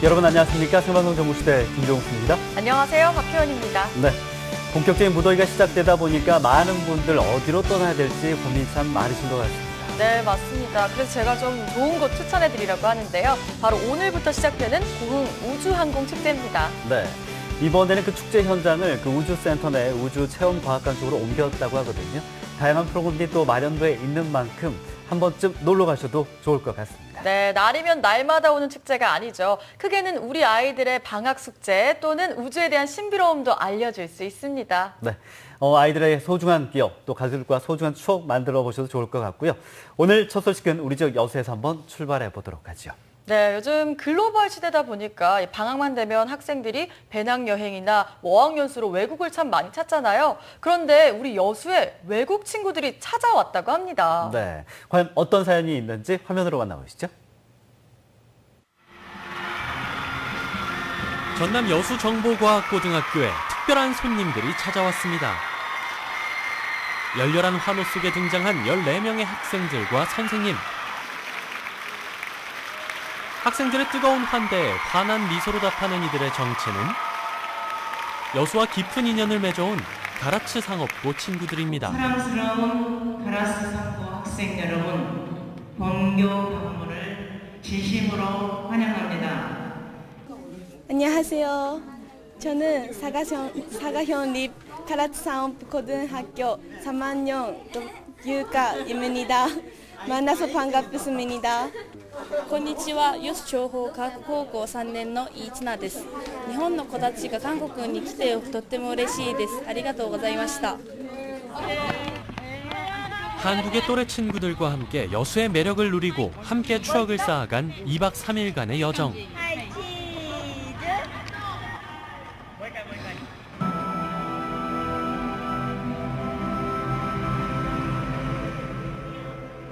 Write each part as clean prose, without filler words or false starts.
여러분 안녕하십니까? 생방송 정보시대 김종수입니다. 안녕하세요. 박효연입니다. 네, 본격적인 무더위가 시작되다 보니까 많은 분들 어디로 떠나야 될지 고민이 참 많으신 것 같습니다. 네, 맞습니다. 그래서 제가 좀 좋은 곳 추천해드리려고 하는데요. 바로 오늘부터 시작되는 고흥 우주항공축제입니다. 네, 이번에는 그 축제 현장을 그 우주센터 내 우주체험과학관 쪽으로 옮겼다고 하거든요. 다양한 프로그램이 또 마련돼 있는 만큼 한 번쯤 놀러 가셔도 좋을 것 같습니다. 네, 날이면 날마다 오는 축제가 아니죠. 크게는 우리 아이들의 방학 숙제 또는 우주에 대한 신비로움도 알려줄 수 있습니다. 네, 아이들의 소중한 기억, 또 가족들과 소중한 추억 만들어 보셔도 좋을 것 같고요. 오늘 첫 소식은 우리 지역 여수에서 한번 출발해 보도록 하죠. 네, 요즘 글로벌 시대다 보니까 방학만 되면 학생들이 배낭여행이나 어학연수로 외국을 참 많이 찾잖아요. 그런데 우리 여수에 외국 친구들이 찾아왔다고 합니다. 네, 과연 어떤 사연이 있는지 화면으로 만나보시죠. 전남 여수정보과학고등학교에 특별한 손님들이 찾아왔습니다. 열렬한 환호 속에 등장한 14명의 학생들과 선생님. 학생들의 뜨거운 환대에 환한 미소로 답하는 이들의 정체는 여수와 깊은 인연을 맺어온 가라츠 상업고 친구들입니다. 사랑스러운 가라스 상고 학생 여러분, 본교 방문을 진심으로 환영합니다. 안녕하세요. 저는 사가현립 가라츠상업고등학교 3학년 유카입니다. 만나서 반갑습니다. こんにちは、ヨス情報科学高校3年のイーチナです。日本の子たちが韓国に来てとっても嬉しいです。ありがとうございました。 한국의 또래 친구들과 함께 여수의 매력을 누리고 함께 추억을 쌓아간 2박 3일간의 여정.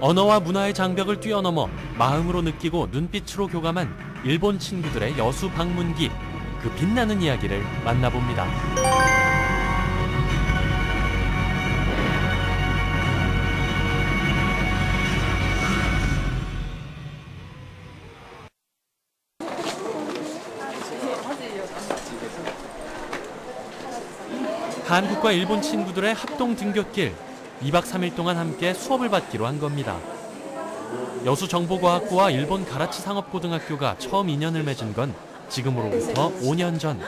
언어와 문화의 장벽을 뛰어넘어 마음으로 느끼고 눈빛으로 교감한 일본 친구들의 여수 방문기, 그 빛나는 이야기를 만나봅니다. 한국과 일본 친구들의 합동 등굣길. 2박 3일 동안 함께 수업을 받기로 한 겁니다. 여수정보과학고와 일본 가라츠 상업고등학교가 처음 인연을 맺은 건 지금으로부터 5년 전.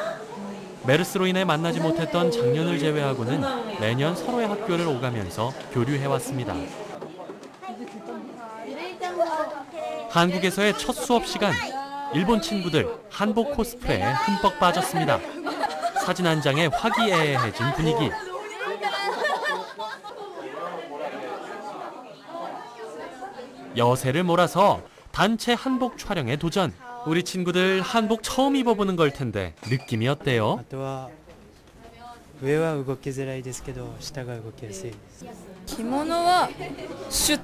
메르스로 인해 만나지 못했던 작년을 제외하고는 매년 서로의 학교를 오가면서 교류해왔습니다. 한국에서의 첫 수업 시간, 일본 친구들 한복 코스프레에 흠뻑 빠졌습니다. 사진 한 장에 화기애애해진 분위기. 여세를 몰아서 단체 한복 촬영에 도전. 우리 친구들 한복 처음 입어보는 걸 텐데 느낌이 어때요? あとは上は動きづらいですけど下が動きやすいです。着物はシュッ、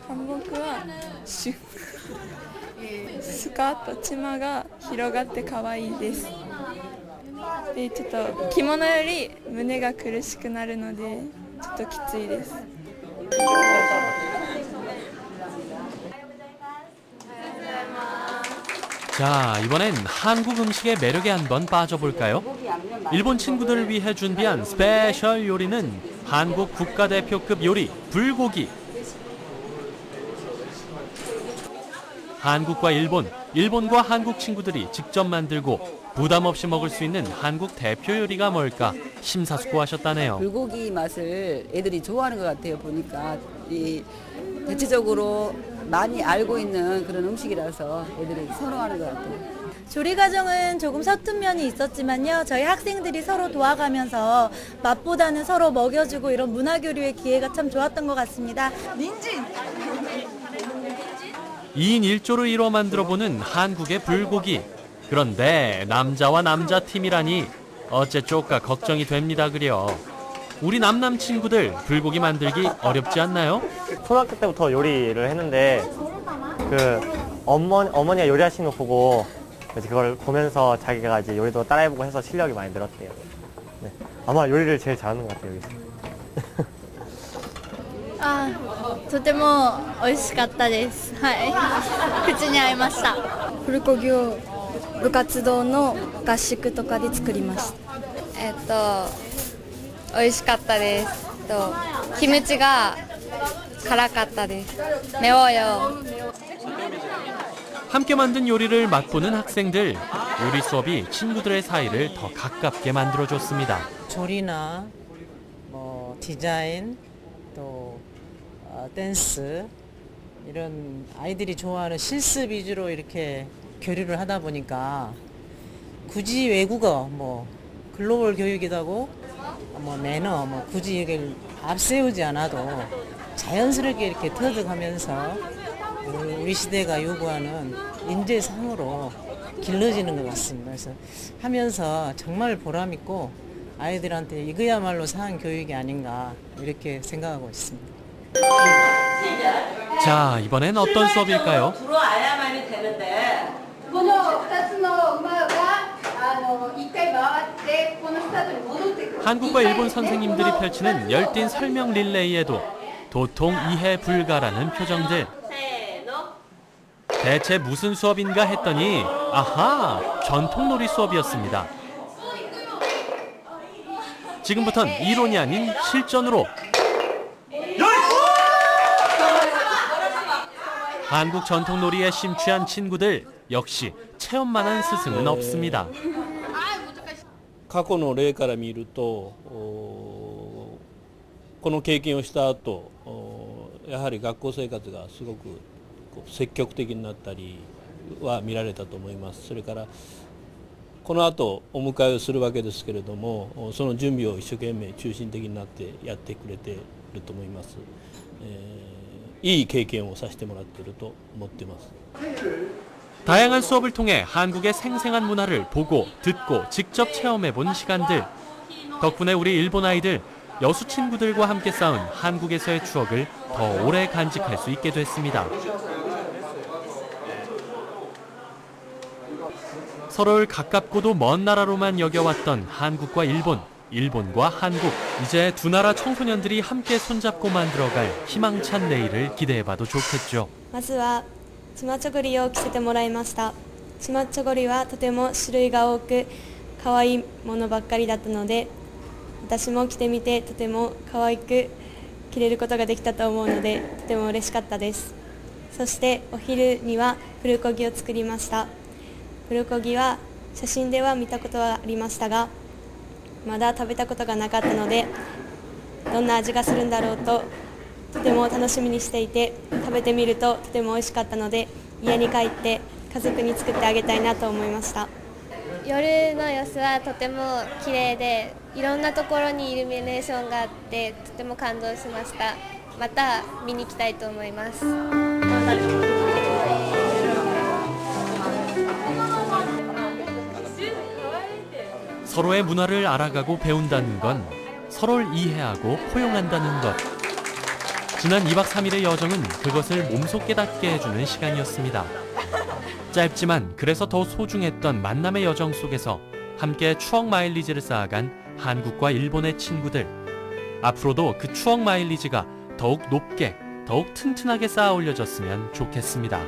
韓服はシュッ。スカート、チマが広がって可愛いです。で、ちょっと着物より胸が苦しくなるのでちょっときついです。 자, 이번엔 한국 음식의 매력에 한번 빠져볼까요? 일본 친구들을 위해 준비한 스페셜 요리는 한국 국가대표급 요리, 불고기. 한국과 일본, 일본과 한국 친구들이 직접 만들고 부담 없이 먹을 수 있는 한국 대표 요리가 뭘까 심사숙고하셨다네요. 불고기 맛을 애들이 좋아하는 것 같아요. 보니까 대체적으로 많이 알고 있는 그런 음식이라서 애들이 선호하는 것 같아요. 조리 과정은 조금 서툰 면이 있었지만요. 저희 학생들이 서로 도와가면서 맛보다는 서로 먹여주고 이런 문화교류의 기회가 참 좋았던 것 같습니다. 2인 1조를 이뤄 만들어보는 한국의 불고기. 그런데 남자와 남자 팀이라니 어째 쪼까 걱정이 됩니다 그려. 우리 남남 친구들 불고기 만들기 어렵지 않나요? 초등학교 때부터 요리를 했는데 어머니가 요리하시는 거 보고 이제 그걸 보면서 자기가 이제 요리도 따라해보고 해서 실력이 많이 늘었대요. 네. 아마 요리를 제일 잘하는 것 같아요 여기서. あ、とても美味しかったです。はい。口に合いました。プルコギを部活動の合宿とかで作りました。美味しかったです。キムチが辛かったです。매워요. 함께 만든 요리를 맛보는 학생들. 요리 수업이 친구들의 사이를 더 가깝게 만들어줬습니다. 조리나 뭐 디자인 또 댄스 이런 아이들이 좋아하는 실습 위주로 이렇게 교류를 하다 보니까 굳이 외국어 뭐 글로벌 교육이기도 하고 뭐 매너 뭐 굳이 이걸 앞세우지 않아도 자연스럽게 이렇게 터득하면서 우리 시대가 요구하는 인재상으로 길러지는 것 같습니다. 그래서 하면서 정말 보람있고 아이들한테 이거야말로 사한 교육이 아닌가 이렇게 생각하고 있습니다. 자, 이번엔 어떤 수업일까요? 들어와야만이 되는데. 한국과 일본 선생님들이 펼치는 열띤 설명 릴레이에도 도통 이해 불가라는 표정들. 대체 무슨 수업인가 했더니 아하, 전통놀이 수업이었습니다. 지금부턴 이론이 아닌 실전으로. 한국 전통놀이에 심취한 친구들 역시 체험만한 스승은 없습니다. 過去の例から見るとこの経験をした後やはり学校生活がすごく積極的になったりは見られたと思います。それからこの後お迎えをするわけですけれどもその準備を一生懸命中心的になってやってくれていると思います。いい経験をさせてもらっていると思っています。 다양한 수업을 통해 한국의 생생한 문화를 보고 듣고 직접 체험해본 시간들. 덕분에 우리 일본 아이들, 여수 친구들과 함께 쌓은 한국에서의 추억을 더 오래 간직할 수 있게 됐습니다. 서로를 가깝고도 먼 나라로만 여겨왔던 한국과 일본, 일본과 한국. 이제 두 나라 청소년들이 함께 손잡고 만들어갈 희망찬 내일을 기대해봐도 좋겠죠. まずはチマチョゴリを着せてもらいました。チマチョゴリはとても種類が多く可愛いものばっかりだったので、私も着てみてとても可愛く着れることができたと思うのでとても嬉しかったです。そしてお昼にはプルコギを作りました。プルコギは写真では見たことはありましたが、まだ食べたことがなかったのでどんな味がするんだろうととても楽しみにしていて、食べてみるととても美味しかったので家に帰って家族に作ってあげたいなと思いました。夜の様子はとても綺麗で、いろんなところにイルミネーションがあってとても感動しました。また見に行きたいと思います。 서로의 문화를 알아가고 배운다는 건 서로를 이해하고 포용한다는 것. 지난 2박 3일의 여정은 그것을 몸소 깨닫게 해주는 시간이었습니다. 짧지만 그래서 더 소중했던 만남의 여정 속에서 함께 추억 마일리지를 쌓아간 한국과 일본의 친구들. 앞으로도 그 추억 마일리지가 더욱 높게, 더욱 튼튼하게 쌓아 올려졌으면 좋겠습니다.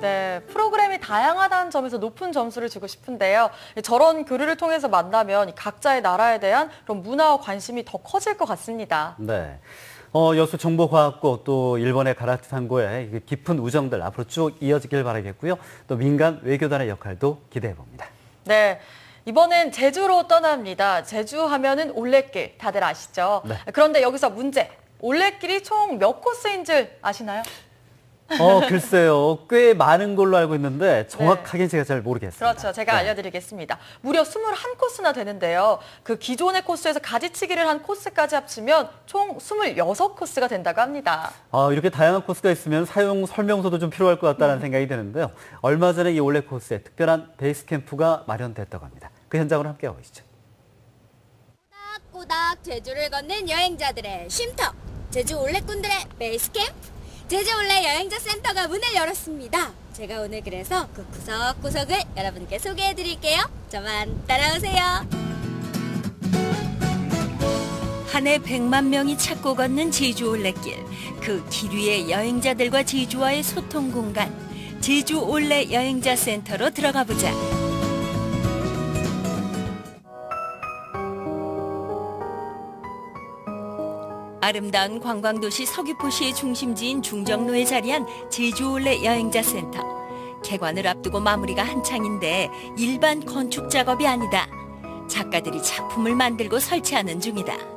네, 프로그램이 다양하다는 점에서 높은 점수를 주고 싶은데요. 저런 교류를 통해서 만나면 각자의 나라에 대한 그런 문화와 관심이 더 커질 것 같습니다. 네. 여수 정보과학고 또 일본의 가라츠 상고의 깊은 우정들 앞으로 쭉 이어지길 바라겠고요. 또 민간 외교단의 역할도 기대해 봅니다. 네. 이번엔 제주로 떠납니다. 제주 하면은 올레길 다들 아시죠? 네. 그런데 여기서 문제. 올레길이 총 몇 코스인 줄 아시나요? 글쎄요. 꽤 많은 걸로 알고 있는데 정확하게는 제가 잘 모르겠습니다. 그렇죠. 제가 알려드리겠습니다. 무려 21코스나 되는데요. 그 기존의 코스에서 가지치기를 한 코스까지 합치면 총 26코스가 된다고 합니다. 이렇게 다양한 코스가 있으면 사용 설명서도 좀 필요할 것 같다는 생각이 드는데요. 얼마 전에 이 올레 코스에 특별한 베이스 캠프가 마련됐다고 합니다. 그 현장으로 함께 가보시죠. 꼬닥꼬닥 제주를 걷는 여행자들의 쉼터, 제주 올레꾼들의 베이스 캠프, 제주 올레 여행자 센터가 문을 열었습니다. 제가 오늘 그래서 그 구석구석을 여러분께 소개해드릴게요. 저만 따라오세요. 한 해 100만 명이 찾고 걷는 제주 올레길. 그 길 위에 여행자들과 제주와의 소통 공간. 제주 올레 여행자 센터로 들어가 보자. 아름다운 관광도시 서귀포시의 중심지인 중정로에 자리한 제주 올레 여행자 센터. 개관을 앞두고 마무리가 한창인데 일반 건축 작업이 아니다. 작가들이 작품을 만들고 설치하는 중이다.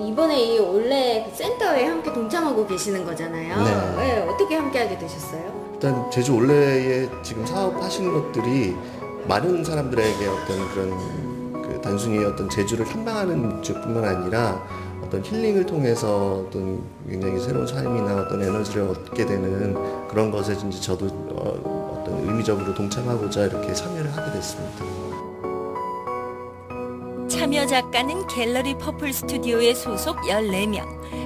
이번에 이 올레 센터에 함께 동참하고 계시는 거잖아요. 네. 어떻게 함께하게 되셨어요? 일단 제주 올레에 지금 사업하시는 것들이 많은 사람들에게 어떤 그런 그 단순히 어떤 제주를 탐방하는 목적뿐만 아니라 어떤 힐링을 통해서 어떤 굉장히 새로운 삶이나 어떤 에너지를 얻게 되는 그런 것에 이제 저도 어떤 의미적으로 동참하고자 이렇게 참여를 하게 됐습니다. 참여 작가는 갤러리 퍼플 스튜디오의 소속 14명.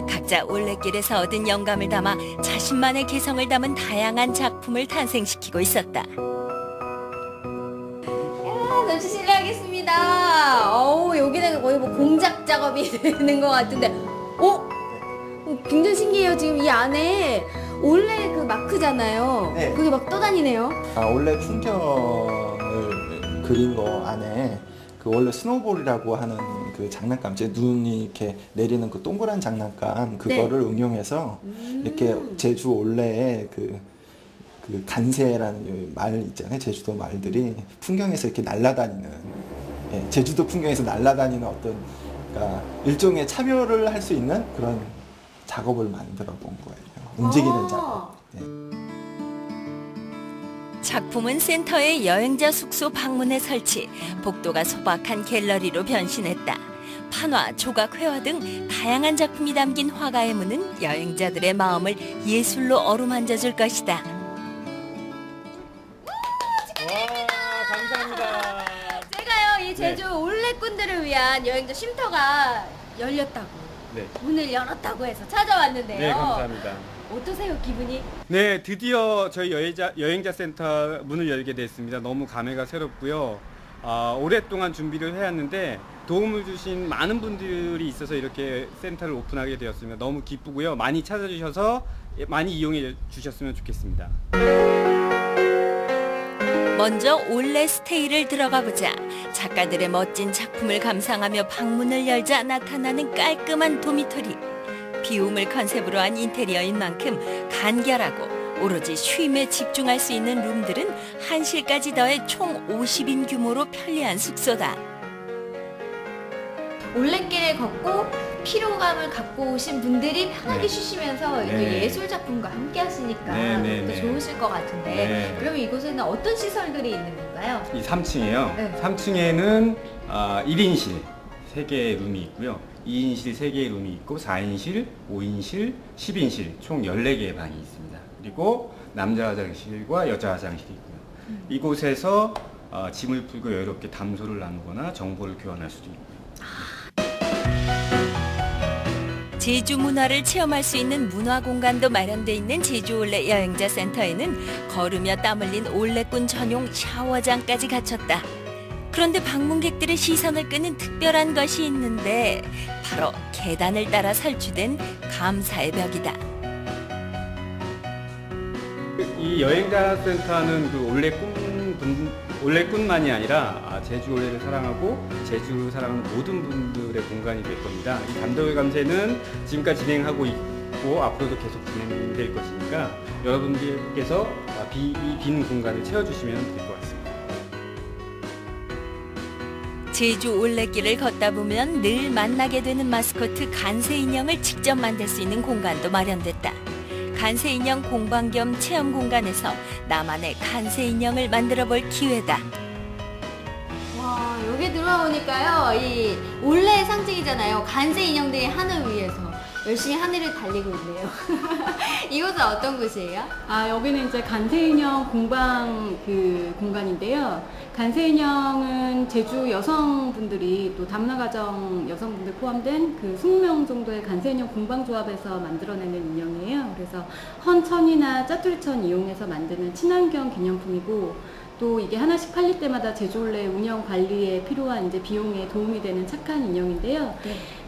각자 올레길에서 얻은 영감을 담아 자신만의 개성을 담은 다양한 작품을 탄생시키고 있었다. 너무 실례하겠습니다. 여기는 거의 뭐 공작 작업이 되는 것 같은데, 굉장히 신기해요. 지금 이 안에 올레 그 마크잖아요. 네. 그게 막 떠다니네요. 원래 풍경을 그린 거 안에 그 원래 스노볼이라고 하는 그 장난감, 제 눈이 이렇게 내리는 그 동그란 장난감 그거를 응용해서 이렇게 제주 올레의 그 간새라는 말 있잖아요. 제주도 말들이 풍경에서 이렇게 날아다니는, 제주도 풍경에서 날아다니는 어떤 그러니까 일종의 참여를 할 수 있는 그런 작업을 만들어 본 거예요. 움직이는 작업. 작품은 센터의 여행자 숙소 방문에 설치, 복도가 소박한 갤러리로 변신했다. 판화, 조각, 회화 등 다양한 작품이 담긴 화가의 문은 여행자들의 마음을 예술로 어루만져 줄 것이다. 감사합니다. 제가요, 이 제주 올레꾼들을 위한 여행자 쉼터가 열렸다고, 문을 열었다고 해서 찾아왔는데요. 네, 감사합니다. 어떠세요, 기분이? 네, 드디어 저희 여행자 센터 문을 열게 됐습니다. 너무 감회가 새롭고요. 오랫동안 준비를 해왔는데 도움을 주신 많은 분들이 있어서 이렇게 센터를 오픈하게 되었습니다. 너무 기쁘고요. 많이 찾아주셔서 많이 이용해 주셨으면 좋겠습니다. 먼저 올레 스테이를 들어가 보자. 작가들의 멋진 작품을 감상하며 방문을 열자 나타나는 깔끔한 도미토리. 비움을 컨셉으로 한 인테리어인 만큼 간결하고 오로지 쉼에 집중할 수 있는 룸들은 한실까지 더해 총 50인 규모로 편리한 숙소다. 올레길을 걷고 피로감을 갖고 오신 분들이 편하게 쉬시면서 네. 예술 작품과 함께 하시니까 네. 더 좋으실 것 같은데, 네. 그러면 이곳에는 어떤 시설들이 있는 건가요? 이 3층이에요. 네. 3층에는 1인실 3개의 룸이 있고요. 2인실 3개의 룸이 있고 4인실, 5인실, 10인실 총 14개의 방이 있습니다. 그리고 남자 화장실과 여자 화장실이 있고요. 이곳에서 짐을 풀고 여유롭게 담소를 나누거나 정보를 교환할 수도 있고요. 제주 문화를 체험할 수 있는 문화 공간도 마련돼 있는 제주 올레 여행자 센터에는 걸으며 땀 흘린 올레꾼 전용 샤워장까지 갖췄다. 그런데 방문객들의 시선을 끄는 특별한 것이 있는데 바로 계단을 따라 설치된 감사의 벽이다. 이 여행자 센터는 올레꾼만이 아니라 제주 올레를 사랑하고 제주를 사랑하는 모든 분들의 공간이 될 겁니다. 이 감독의 감사는 지금까지 진행하고 있고 앞으로도 계속 진행될 것이니까 여러분들께서 이 빈 공간을 채워주시면 될 것 같습니다. 제주 올레길을 걷다 보면 늘 만나게 되는 마스코트 간새 인형을 직접 만들 수 있는 공간도 마련됐다. 간새 인형 공방 겸 체험 공간에서 나만의 간새 인형을 만들어 볼 기회다. 와, 여기 들어오니까요, 이 올레의 상징이잖아요. 간새 인형들이 하늘 위에서 열심히 하늘을 달리고 있네요. 이곳은 어떤 곳이에요? 여기는 이제 간새인형 공방 공간인데요. 간새인형은 제주 여성분들이 또 다문화가정 여성분들 포함된 20명 정도의 간새인형 공방조합에서 만들어내는 인형이에요. 그래서 헌천이나 짜투리천 이용해서 만드는 친환경 기념품이고, 또 이게 하나씩 팔릴 때마다 제주올레 운영 관리에 필요한 이제 비용에 도움이 되는 착한 인형인데요.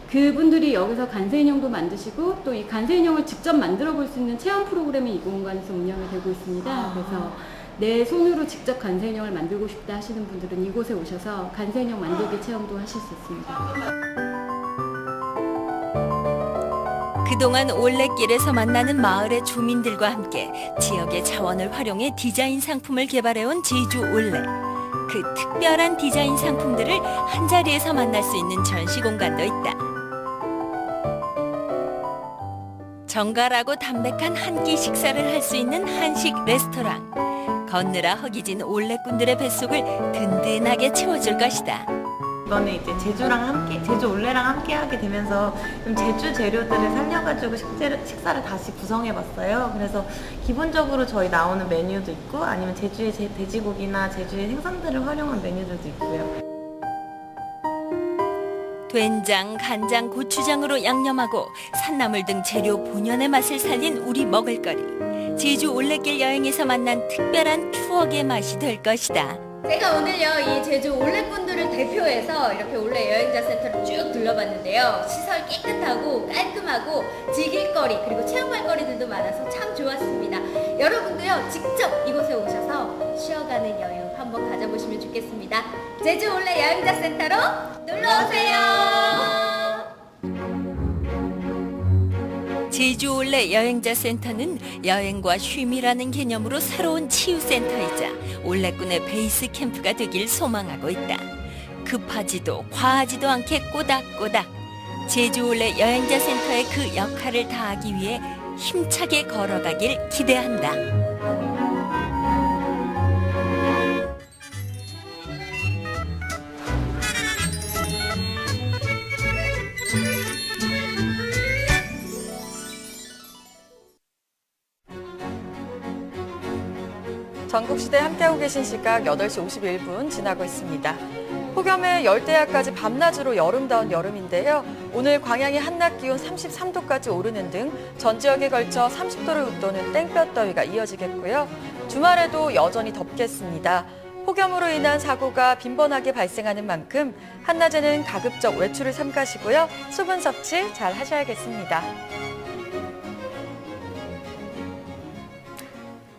그분들이 여기서 간세 인형도 만드시고 또 이 간세 인형을 직접 만들어 볼 수 있는 체험 프로그램이 이 공간에서 운영이 되고 있습니다. 그래서 내 손으로 직접 간세 인형을 만들고 싶다 하시는 분들은 이곳에 오셔서 간세 인형 만들기 체험도 하실 수 있습니다. 그동안 올레길에서 만나는 마을의 주민들과 함께 지역의 자원을 활용해 디자인 상품을 개발해온 제주 올레. 그 특별한 디자인 상품들을 한자리에서 만날 수 있는 전시 공간도 있다. 정갈하고 담백한 한 끼 식사를 할 수 있는 한식 레스토랑. 걷느라 허기진 올레꾼들의 뱃속을 든든하게 채워줄 것이다. 이번에 이제 제주 올레랑 함께 하게 되면서 좀 제주 재료들을 살려가지고 식사를 다시 구성해봤어요. 그래서 기본적으로 저희 나오는 메뉴도 있고 아니면 제주의 돼지고기나 제주의 생선들을 활용한 메뉴들도 있고요. 된장, 간장, 고추장으로 양념하고 산나물 등 재료 본연의 맛을 살린 우리 먹을거리. 제주 올레길 여행에서 만난 특별한 추억의 맛이 될 것이다. 제가 오늘요 이 제주 올레꾼들을 대표해서 이렇게 올레 여행자 센터를 쭉 둘러봤는데요. 시설 깨끗하고 깔끔하고 즐길 거리 그리고 체험할 거리들도 많아서 참 좋았습니다. 여러분도요 직접 이곳에 오셔서 쉬어가는 여유 한번 가져보시면 좋겠습니다. 제주 올레 여행자 센터로 놀러오세요. 제주 올레 여행자 센터는 여행과 쉼이라는 개념으로 새로운 치유센터이자 올레꾼의 베이스 캠프가 되길 소망하고 있다. 급하지도 과하지도 않게 꼬닥꼬닥 제주 올레 여행자 센터의 그 역할을 다하기 위해 힘차게 걸어가길 기대한다. 전국시대 함께하고 계신 시각 8시 51분 지나고 있습니다. 폭염에 열대야까지 밤낮으로 여름다운 여름인데요. 오늘 광양의 한낮 기온 33도까지 오르는 등 전 지역에 걸쳐 30도를 웃도는 땡볕더위가 이어지겠고요. 주말에도 여전히 덥겠습니다. 폭염으로 인한 사고가 빈번하게 발생하는 만큼 한낮에는 가급적 외출을 삼가시고요. 수분 섭취 잘 하셔야겠습니다.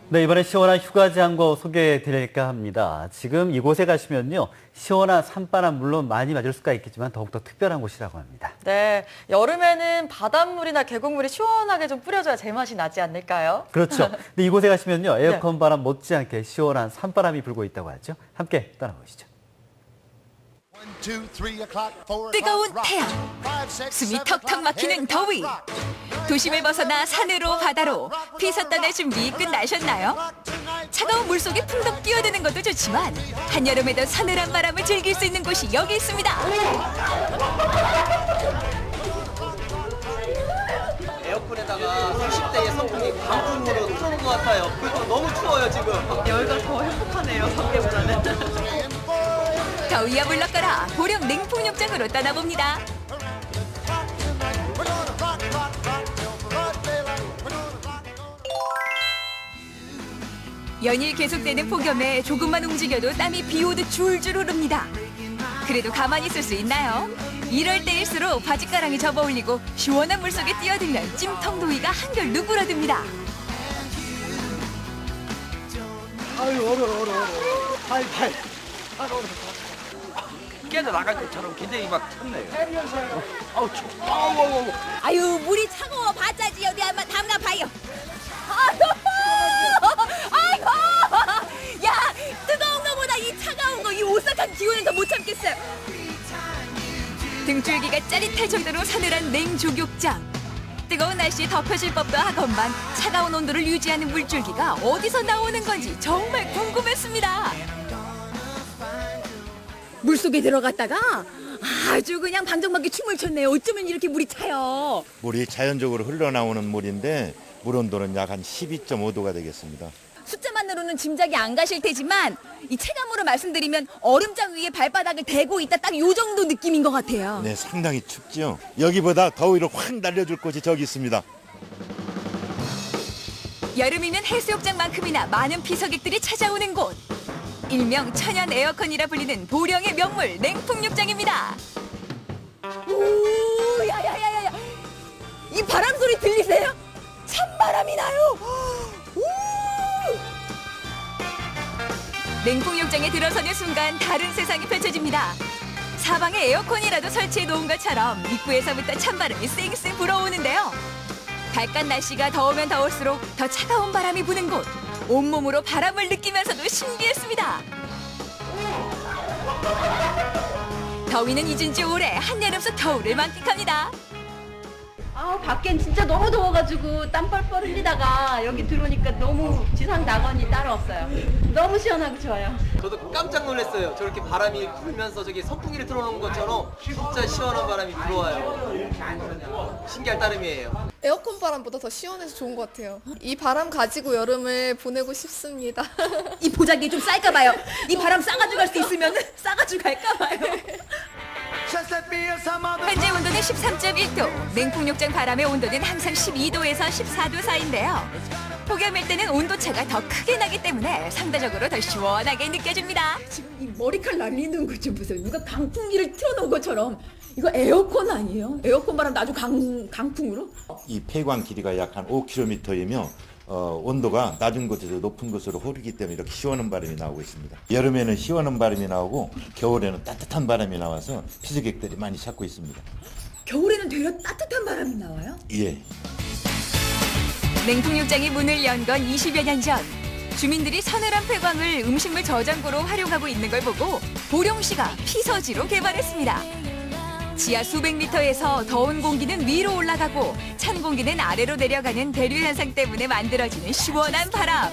네, 이번에 시원한 휴가지 한 곳 소개해 드릴까 합니다. 지금 이곳에 가시면요. 시원한 산바람 물론 많이 맞을 수가 있겠지만 더욱더 특별한 곳이라고 합니다. 네, 여름에는 바닷물이나 계곡물이 시원하게 좀 뿌려줘야 제맛이 나지 않을까요? 그렇죠. 근데 이곳에 가시면요. 에어컨 바람 못지않게 시원한 산바람이 불고 있다고 하죠. 함께 떠나보시죠. 뜨거운 태양, 숨이 턱턱 막히는 더위. 도심을 벗어나 산으로 바다로 피서단의 준비 끝나셨나요? 차가운 물속에 풍덩 뛰어드는 것도 좋지만 한여름에도 서늘한 바람을 즐길 수 있는 곳이 여기 있습니다. 에어컨에다가 90대의 선풍기 방풍으로 틀어놓은 것 같아요. 그래도 너무 추워요 지금. 여기가 더 행복하네요 밖에보다는. 더위야 물러가라 보령 냉풍욕장으로 떠나봅니다. 연일 계속되는 폭염에 조금만 움직여도 땀이 비 오듯 줄줄 흐릅니다. 그래도 가만히 있을 수 있나요? 이럴 때일수록 바지가랑이 접어올리고 시원한 물속에 뛰어들면 찜통더위가 한결 누그러듭니다. 아유 얼어. 팔. 깨져 나갈 것처럼 굉장히 막 탔네요. 아우 추워. 아유 물이 차가워 봤자지 어디 한번 담가 봐요. 아이고 야 뜨거운 거보다 이 차가운 거 이 오싹한 기온에서 못 참겠어요. 등줄기가 짜릿할 정도로 서늘한 냉조격장. 뜨거운 날씨에 덮여질 법도 하건만 차가운 온도를 유지하는 물줄기가 어디서 나오는 건지 정말 궁금했습니다. 물속에 들어갔다가 아주 그냥 방정맞게 춤을 췄네요. 어쩌면 이렇게 물이 차요. 물이 자연적으로 흘러나오는 물인데 물 온도는 약 한 12.5도가 되겠습니다. 숫자만으로는 짐작이 안 가실 테지만 이 체감으로 말씀드리면 얼음장 위에 발바닥을 대고 있다 딱 요 정도 느낌인 것 같아요. 네, 상당히 춥죠. 여기보다 더위를 확 날려줄 곳이 저기 있습니다. 여름이면 해수욕장만큼이나 많은 피서객들이 찾아오는 곳. 일명 천연 에어컨이라 불리는 보령의 명물 냉풍욕장입니다. 오, 야야야야야, 이 바람 소리 들리세요? 찬바람이 나요. 냉풍욕장에 들어서는 순간 다른 세상이 펼쳐집니다. 사방에 에어컨이라도 설치해 놓은 것처럼 입구에서부터 찬바람이 쌩쌩 불어오는데요. 달간 날씨가 더우면 더울수록 더 차가운 바람이 부는 곳. 온몸으로 바람을 느끼면서도 신기했습니다. 더위는 잊은 지 오래 한여름 속 겨울을 만끽합니다. 밖엔 진짜 너무 더워가지고 땀 뻘뻘 흘리다가 여기 들어오니까 너무 지상 낙원이 따로 없어요. 너무 시원하고 좋아요. 저도 깜짝 놀랐어요. 저렇게 바람이 불면서 저기 선풍기를 틀어놓은 것처럼 진짜 시원한 바람이 들어와요. 신기할 따름이에요. 에어컨 바람보다 더 시원해서 좋은 것 같아요. 이 바람 가지고 여름을 보내고 싶습니다. 이 보자기에 좀 쌀까봐요. 이 바람 싸가지고 갈 수 있으면 싸가지고 갈까봐요. 현재 온도는 13.1도, 냉풍욕장 바람의 온도는 항상 12도에서 14도 사이인데요. 폭염일 때는 온도차가 더 크게 나기 때문에 상대적으로 더 시원하게 느껴집니다. 지금 이 머리칼 날리는 거 좀 보세요. 누가 강풍기를 틀어놓은 것처럼. 이거 에어컨 아니에요? 에어컨 바람 아주 강풍으로? 이 폐광 길이가 약 한 5km이며 온도가 낮은 곳에서 높은 곳으로 흐르기 때문에 이렇게 시원한 바람이 나오고 있습니다. 여름에는 시원한 바람이 나오고 겨울에는 따뜻한 바람이 나와서 피서객들이 많이 찾고 있습니다. 겨울에는 되려 따뜻한 바람이 나와요? 예. 냉풍욕장이 문을 연 건 20여 년 전. 주민들이 서늘한 폐광을 음식물 저장고로 활용하고 있는 걸 보고 보령시가 피서지로 개발했습니다. 지하 수백 미터에서 더운 공기는 위로 올라가고 찬 공기는 아래로 내려가는 대류 현상 때문에 만들어지는 시원한 바람.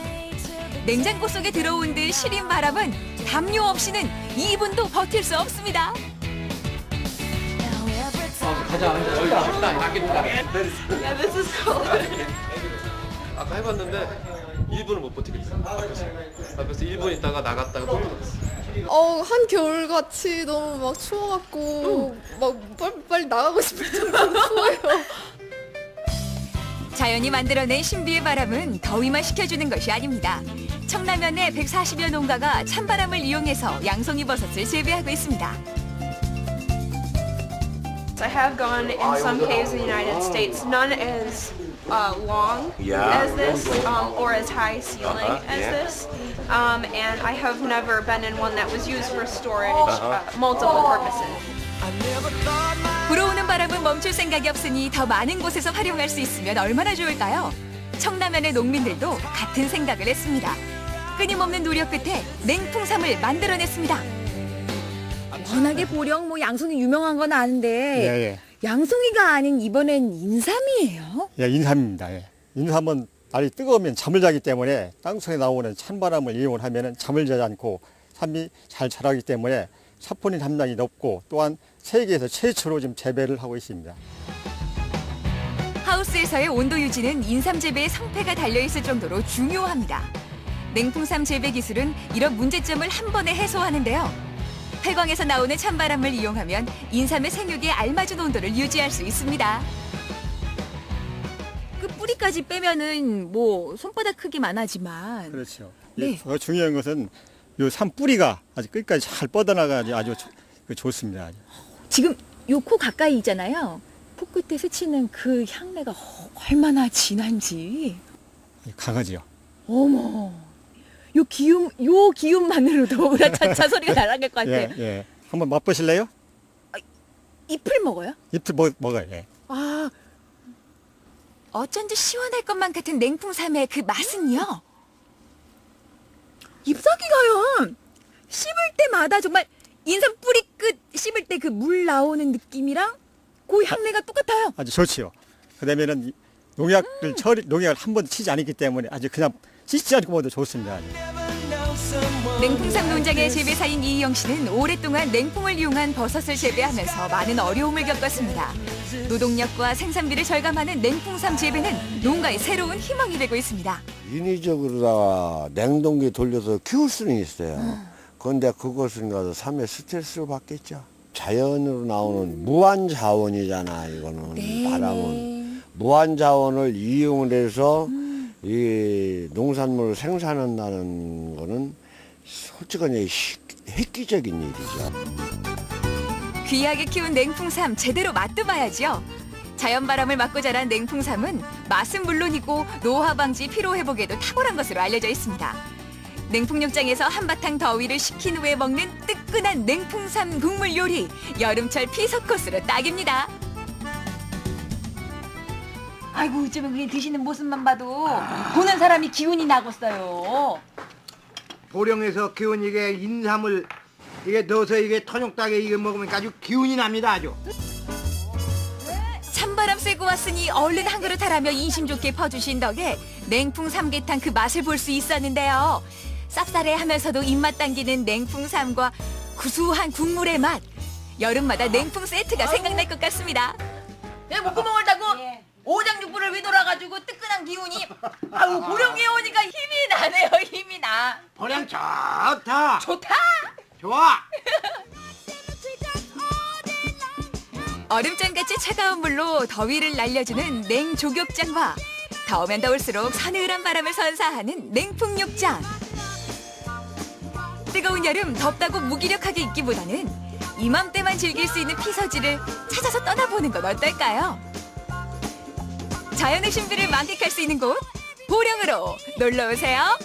냉장고 속에 들어온 듯 시린 바람은 담요 없이는 2분도 버틸 수 없습니다. 가자, 앉아. Yeah, this is cold. 아까 해봤는데 1분을 못 버티겠어요. 그래서 1분 있다가 나갔다가 또 들어갔어요. 한겨울같이 너무 막 추워갖고 막 빨리 나가고 싶을 정도로 추워요. 자연이 만들어낸 신비의 바람은 더위만 식혀주는 것이 아닙니다. 청라면의 140여 농가가 찬바람을 이용해서 양송이 버섯을 재배하고 있습니다. I have gone in some caves in the United States, none as long as this or as high ceiling as this. And I have never been in one that was used for storage, multiple purposes. 불어오는 바람은 멈출 생각이 없으니 더 많은 곳에서 활용할 수 있으면 얼마나 좋을까요? 청라면의 농민들도 같은 생각을 했습니다. 끊임없는 노력 끝에 냉풍삼을 만들어냈습니다. 워낙에 보령 양송이 유명한 건 아는데 예. 양송이가 아닌 이번엔 인삼이에요? 예, 인삼입니다. 예. 인삼은 날이 뜨거우면 잠을 자기 때문에 땅속에 나오는 찬바람을 이용하면 잠을 자지 않고 삼이 잘 자라기 때문에 사포닌 함량이 높고 또한 세계에서 최초로 지금 재배를 하고 있습니다. 하우스에서의 온도 유지는 인삼 재배의 성패가 달려있을 정도로 중요합니다. 냉풍삼 재배 기술은 이런 문제점을 한 번에 해소하는데요. 폐광에서 나오는 찬바람을 이용하면 인삼의 생육에 알맞은 온도를 유지할 수 있습니다. 그 뿌리까지 빼면은 뭐 손바닥 크기만 하지만 그렇죠. 네. 더 중요한 것은 이 삼 뿌리가 아주 끝까지 잘 뻗어나가지 아주 좋습니다. 아주. 지금 요 코 가까이 있잖아요. 코끝에 스치는 그 향내가 얼마나 진한지. 강하지요. 어머. 요 기운만으로도 우라차차 소리가 날아갈 것 같아요. 예. 한번 맛보실래요? 잎을 먹어요? 잎을 먹어요. 예. 아, 어쩐지 시원할 것만 같은 냉풍삼의 그 맛은요? 잎사귀가요. 씹을 때마다 정말 인삼 뿌리 끝 씹을 때 그 물 나오는 느낌이랑 그 향내가 똑같아요. 아주 좋지요. 그다음에는 농약을 한 번도 치지 않았기 때문에 아주 그냥 씻지 않고 먹어도 좋습니다. 아주. 냉풍삼 농장의 재배사인 이희영 씨는 오랫동안 냉풍을 이용한 버섯을 재배하면서 많은 어려움을 겪었습니다. 노동력과 생산비를 절감하는 냉풍삼 재배는 농가의 새로운 희망이 되고 있습니다. 인위적으로다가 냉동기 돌려서 키울 수는 있어요. 그런데 그것은 가서 삶의 스트레스를 받겠죠. 자연으로 나오는 무한 자원이잖아. 이거는 바람은 무한 자원을 이용을 해서 이 농산물을 생산한다는 거는 솔직하게 획기적인 일이죠. 귀하게 키운 냉풍삼 제대로 맛도 봐야죠. 자연바람을 맞고 자란 냉풍삼은 맛은 물론이고 노화 방지, 피로 회복에도 탁월한 것으로 알려져 있습니다. 냉풍육장에서 한바탕 더위를 식힌 후에 먹는 뜨끈한 냉풍삼 국물 요리, 여름철 피서 코스로 딱입니다. 아이고 어쩌면 그게 드시는 모습만 봐도 보는 사람이 기운이 나겠어요. 보령에서 기운 이게 인삼을 이게 넣어서 이게 터녁닭에 이거 먹으면 아주 기운이 납니다 아주. 찬바람 쐬고 왔으니 얼른 한 그릇 하라며 인심 좋게 퍼주신 덕에 냉풍 삼계탕 그 맛을 볼 수 있었는데요. 쌉싸래하면서도 입맛 당기는 냉풍삼과 구수한 국물의 맛. 여름마다 냉풍 세트가 생각날 것 같습니다. 내 목구멍을 따고 오장육부를 위돌아가지고 뜨끈한 기운이 아우 보령에 오니까 힘이 나네요. 힘이 나. 보령 좋다. 좋다. 좋아. 얼음장같이 차가운 물로 더위를 날려주는 냉조격장과 더우면 더울수록 서늘한 바람을 선사하는 냉풍욕장. 뜨거운 여름 덥다고 무기력하게 있기보다는 이맘때만 즐길 수 있는 피서지를 찾아서 떠나보는 건 어떨까요? 자연의 신비를 만끽할 수 있는 곳, 보령으로 놀러오세요.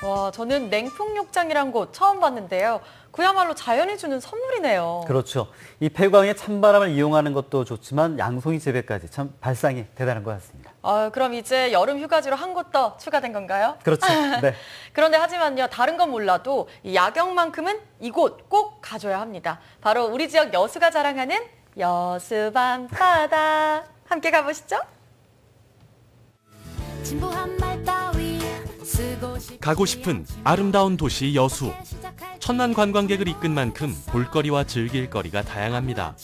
와, 저는 냉풍욕장이란 곳 처음 봤는데요. 그야말로 자연이 주는 선물이네요. 그렇죠. 이 폐광의 찬바람을 이용하는 것도 좋지만 양송이 재배까지 참 발상이 대단한 것 같습니다. 그럼 이제 여름 휴가지로 한 곳 더 추가된 건가요? 그렇죠. 네. 그런데 하지만요, 다른 건 몰라도 이 야경만큼은 이곳 꼭 가줘야 합니다. 바로 우리 지역 여수가 자랑하는 여수 밤바다. 함께 가보시죠. 가고 싶은 아름다운 도시 여수. 천만 관광객을 이끈 만큼 볼거리와 즐길거리가 다양합니다.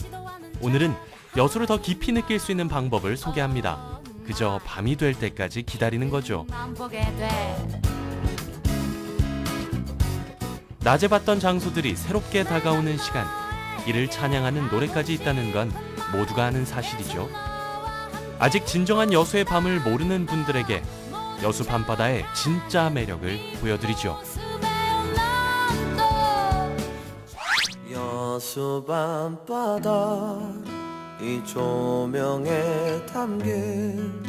오늘은 여수를 더 깊이 느낄 수 있는 방법을 소개합니다. 그저 밤이 될 때까지 기다리는 거죠. 낮에 봤던 장소들이 새롭게 다가오는 시간. 이를 찬양하는 노래까지 있다는 건 모두가 아는 사실이죠. 아직 진정한 여수의 밤을 모르는 분들에게 여수 밤바다의 진짜 매력을 보여드리죠. 여수 밤바다 이 조명에 담긴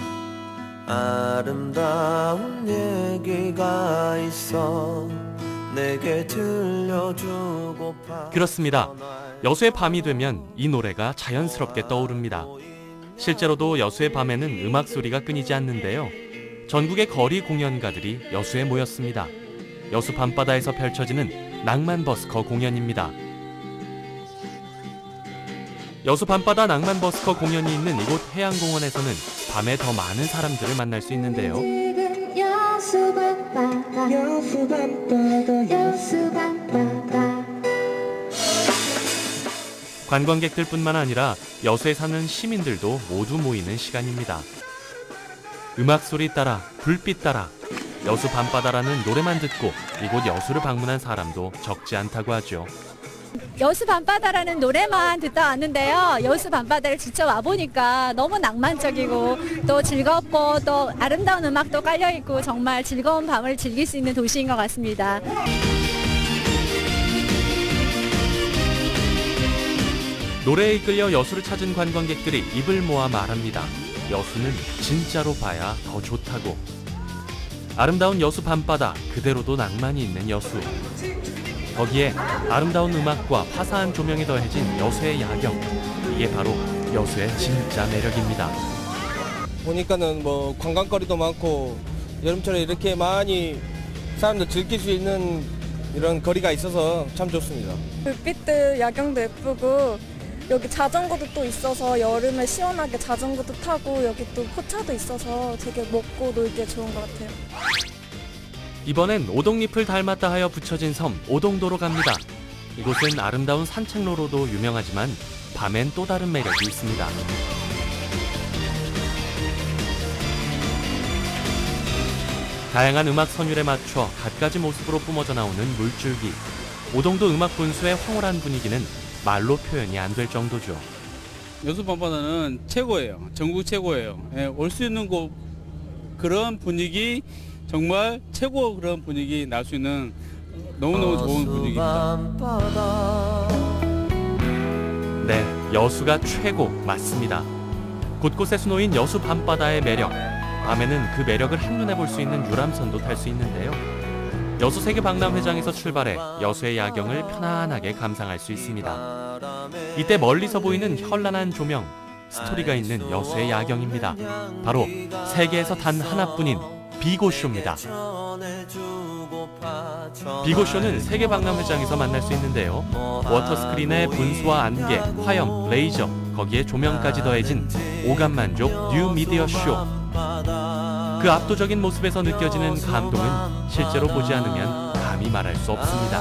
아름다운 얘기가 있어 내게 들려주고파. 그렇습니다. 여수의 밤이 되면 이 노래가 자연스럽게 떠오릅니다. 실제로도 여수의 밤에는 음악 소리가 끊이지 않는데요. 전국의 거리 공연가들이 여수에 모였습니다. 여수 밤바다에서 펼쳐지는 낭만 버스커 공연입니다. 여수 밤바다 낭만 버스커 공연이 있는 이곳 해양공원에서는 밤에 더 많은 사람들을 만날 수 있는데요. 여수 밤바다 여수 밤바다 여수 밤바다. 관광객들뿐만 아니라 여수에 사는 시민들도 모두 모이는 시간입니다. 음악 소리 따라 불빛 따라 여수 밤바다라는 노래만 듣고 이곳 여수를 방문한 사람도 적지 않다고 하죠. 여수 밤바다라는 노래만 듣다 왔는데요. 여수 밤바다를 직접 와보니까 너무 낭만적이고 또 즐겁고 또 아름다운 음악도 깔려있고 정말 즐거운 밤을 즐길 수 있는 도시인 것 같습니다. 노래에 이끌려 여수를 찾은 관광객들이 입을 모아 말합니다. 여수는 진짜로 봐야 더 좋다고. 아름다운 여수 밤바다, 그대로도 낭만이 있는 여수. 거기에 아름다운 음악과 화사한 조명이 더해진 여수의 야경. 이게 바로 여수의 진짜 매력입니다. 보니까는 뭐 관광거리도 많고 여름철에 이렇게 많이 사람들 즐길 수 있는 이런 거리가 있어서 참 좋습니다. 불빛도 야경도 예쁘고 여기 자전거도 또 있어서 여름에 시원하게 자전거도 타고 여기 또 포차도 있어서 되게 먹고 놀기에 좋은 것 같아요. 이번엔 오동잎을 닮았다 하여 붙여진 섬 오동도로 갑니다. 이곳은 아름다운 산책로로도 유명하지만 밤엔 또 다른 매력이 있습니다. 다양한 음악 선율에 맞춰 갖가지 모습으로 뿜어져 나오는 물줄기. 오동도 음악 분수의 황홀한 분위기는 말로 표현이 안 될 정도죠. 여수 밤바다는 최고예요. 전국 최고예요. 올 수 있는 곳 그런 분위기 정말 최고 그런 분위기 날 수 있는 너무너무 좋은 분위기입니다. 네, 여수가 최고 맞습니다. 곳곳에 수놓인 여수 밤바다의 매력. 밤에는 그 매력을 한눈에 볼 수 있는 유람선도 탈 수 있는데요. 여수 세계박람회장에서 출발해 여수의 야경을 편안하게 감상할 수 있습니다. 이때 멀리서 보이는 현란한 조명, 스토리가 있는 여수의 야경입니다. 바로 세계에서 단 하나뿐인 비고쇼입니다. 비고쇼는 세계박람회장에서 만날 수 있는데요. 워터스크린의 분수와 안개, 화염, 레이저, 거기에 조명까지 더해진 오감만족 뉴 미디어 쇼. 그 압도적인 모습에서 느껴지는 감동은 실제로 보지 않으면 감히 말할 수 없습니다.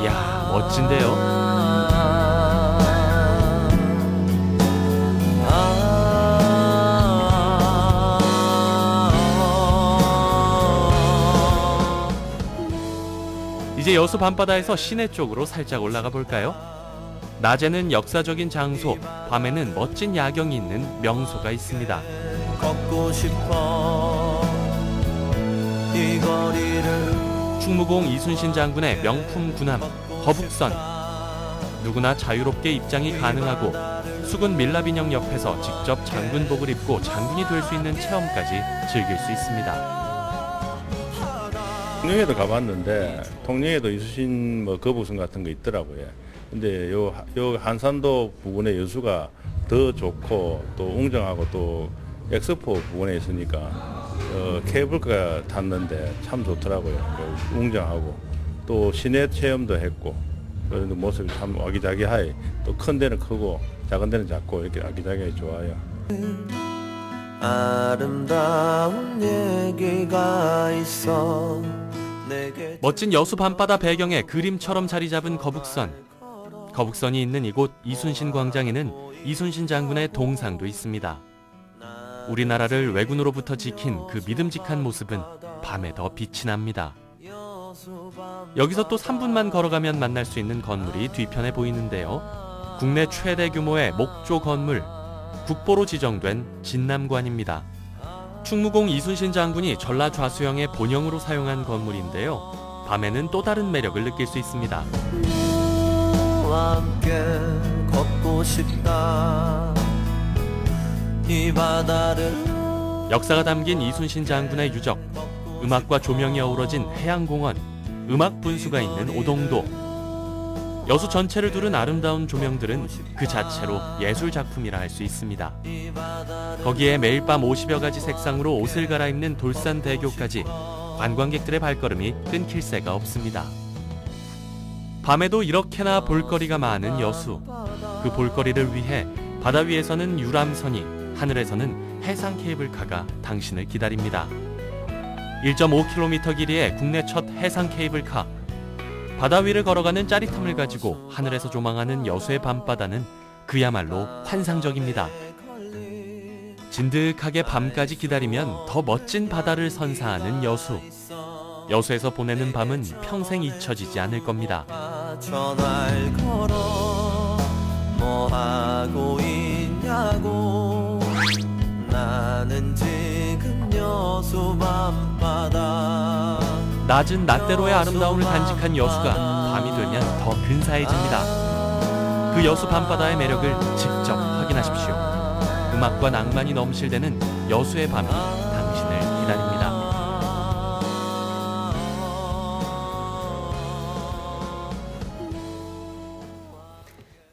이야, 멋진데요. 이제 여수 밤바다에서 시내 쪽으로 살짝 올라가 볼까요? 낮에는 역사적인 장소, 밤에는 멋진 야경이 있는 명소가 있습니다. 걷고 싶어 이 거리를 충무공 이순신 장군의 명품 군함 거북선. 누구나 자유롭게 입장이 가능하고 수군 밀랍인형 옆에서 직접 장군복을 입고 장군이 될 수 있는 체험까지 즐길 수 있습니다. 통영에도 가봤는데 통영에도 이순신 거북선 같은 거 있더라고요. 근데 요 한산도 부근의 여수가 더 좋고 또 웅장하고 또 엑스포 부근에 있으니까 케이블카 탔는데 참 좋더라고요. 웅장하고 또 시내 체험도 했고 그런 모습이 참 아기자기하게 또 큰 데는 크고 작은 데는 작고 이렇게 아기자기하게 좋아요. 아름다운 얘기가 있어 멋진 여수 밤바다 배경에 그림처럼 자리 잡은 거북선. 거북선이 있는 이곳 이순신 광장에는 이순신 장군의 동상도 있습니다. 우리나라를 왜군으로부터 지킨 그 믿음직한 모습은 밤에 더 빛이 납니다. 여기서 또 3분만 걸어가면 만날 수 있는 건물이 뒤편에 보이는데요. 국내 최대 규모의 목조 건물, 국보로 지정된 진남관입니다. 충무공 이순신 장군이 전라 좌수영의 본영으로 사용한 건물인데요. 밤에는 또 다른 매력을 느낄 수 있습니다. 너와 함께 걷고 싶다 이 바다를. 역사가 담긴 이순신 장군의 유적, 음악과 조명이 어우러진 해양공원, 음악 분수가 있는 오동도. 여수 전체를 두른 아름다운 조명들은 그 자체로 예술 작품이라 할 수 있습니다. 거기에 매일 밤 50여 가지 색상으로 옷을 갈아입는 돌산대교까지 관광객들의 발걸음이 끊길 새가 없습니다. 밤에도 이렇게나 볼거리가 많은 여수. 그 볼거리를 위해 바다 위에서는 유람선이, 하늘에서는 해상 케이블카가 당신을 기다립니다. 1.5km 길이의 국내 첫 해상 케이블카. 바다 위를 걸어가는 짜릿함을 가지고 하늘에서 조망하는 여수의 밤바다는 그야말로 환상적입니다. 진득하게 밤까지 기다리면 더 멋진 바다를 선사하는 여수. 여수에서 보내는 밤은 평생 잊혀지지 않을 겁니다. 전화를 걸어 뭐 하고 있냐고 나는 지금 여수 밤바다. 낮은 낮대로의 아름다움을 간직한 여수가 밤이 되면 더 근사해집니다. 그 여수 밤바다의 매력을 직접 확인하십시오. 음악과 낭만이 넘실대는 여수의 밤이 당신을 기다립니다.